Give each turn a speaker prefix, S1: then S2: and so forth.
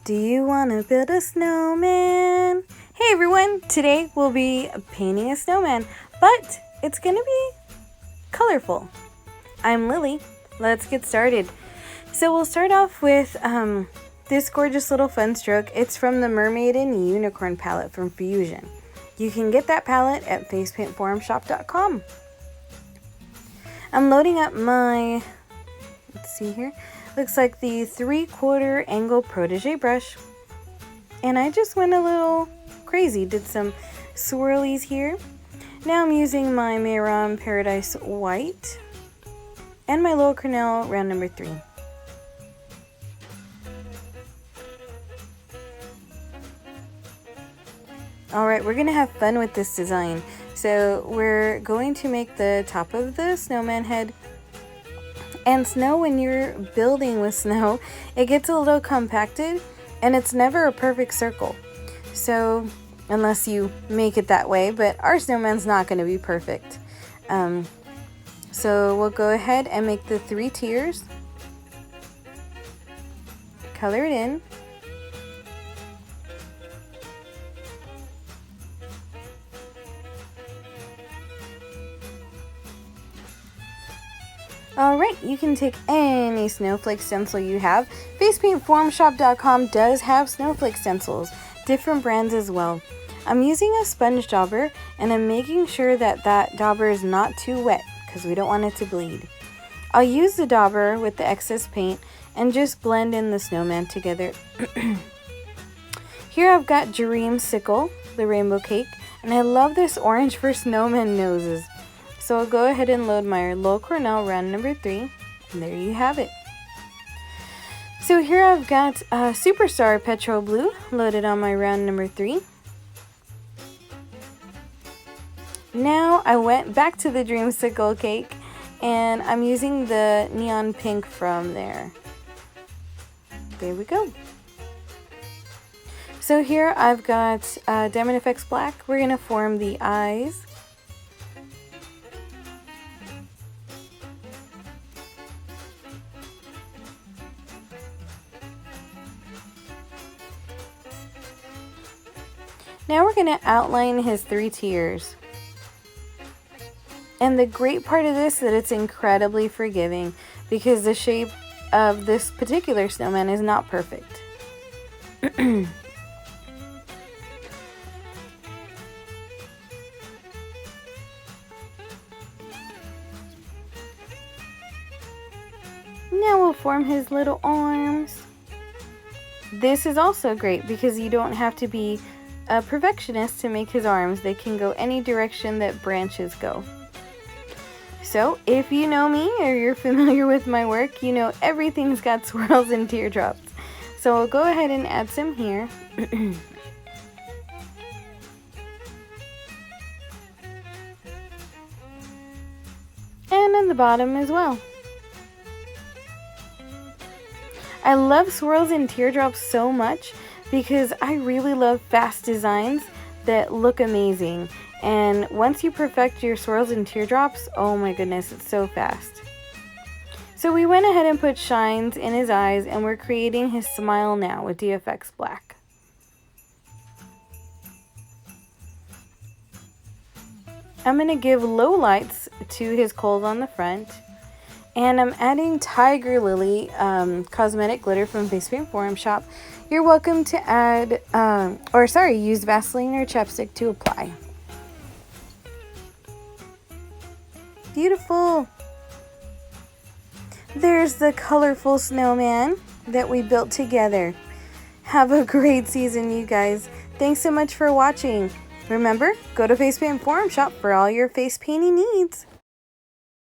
S1: Do you want to build a snowman? Hey everyone, today we'll be painting a snowman, but it's going to be colorful. I'm Lily. Let's get started. So we'll start off with this gorgeous little fun stroke. It's from the Mermaid and Unicorn palette from Fusion. You can get that palette at facepaintforumshop.com. I'm loading up my, let's see here, looks like the 3/4 angle protege brush. And I just went a little crazy, did some swirlies here. Now I'm using my Mehron Paradise White and my Little Cornell round number 3. Alright, we're going to have fun with this design. So we're going to make the top of the snowman head. And snow, when you're building with snow, it gets a little compacted and it's never a perfect circle. So unless you make it that way, but our snowman's not going to be perfect. So we'll go ahead and make the 3 tiers. Color it in. Alright, you can take any snowflake stencil you have. FacePaintForumShop.com does have snowflake stencils, different brands as well. I'm using a sponge dauber and I'm making sure that that dauber is not too wet because we don't want it to bleed. I'll use the dauber with the excess paint and just blend in the snowman together. Here I've got Dreamsicle, the rainbow cake, and I love this orange for snowman noses. So I'll go ahead and load my Little Cornell round number 3, and there you have it. So here I've got Superstar Petro Blue loaded on my round number 3. Now I went back to the Dreamsicle cake, and I'm using the neon pink from there. There we go. So here I've got Diamond FX Black. We're going to form the eyes. Now we're going to outline his 3 tiers. And the great part of this is that it's incredibly forgiving because the shape of this particular snowman is not perfect. Now we'll form his little arms. This is also great because you don't have to be a perfectionist to make his arms. They can go any direction that branches go. So if you know me or you're familiar with my work, you know everything's got swirls and teardrops. So I'll go ahead and add some here. And on the bottom as well. I love swirls and teardrops so much because I really love fast designs that look amazing. And once you perfect your swirls and teardrops, oh my goodness, it's so fast. So we went ahead and put shines in his eyes, and we're creating his smile now with DFX Black. I'm going to give low lights to his coals on the front. And I'm adding Tiger Lily cosmetic glitter from FacePaint Forum Shop. You're welcome to add, use Vaseline or chapstick to apply. Beautiful. There's the colorful snowman that we built together. Have a great season, you guys. Thanks so much for watching. Remember, go to FacePaint Forum Shop for all your face painting needs.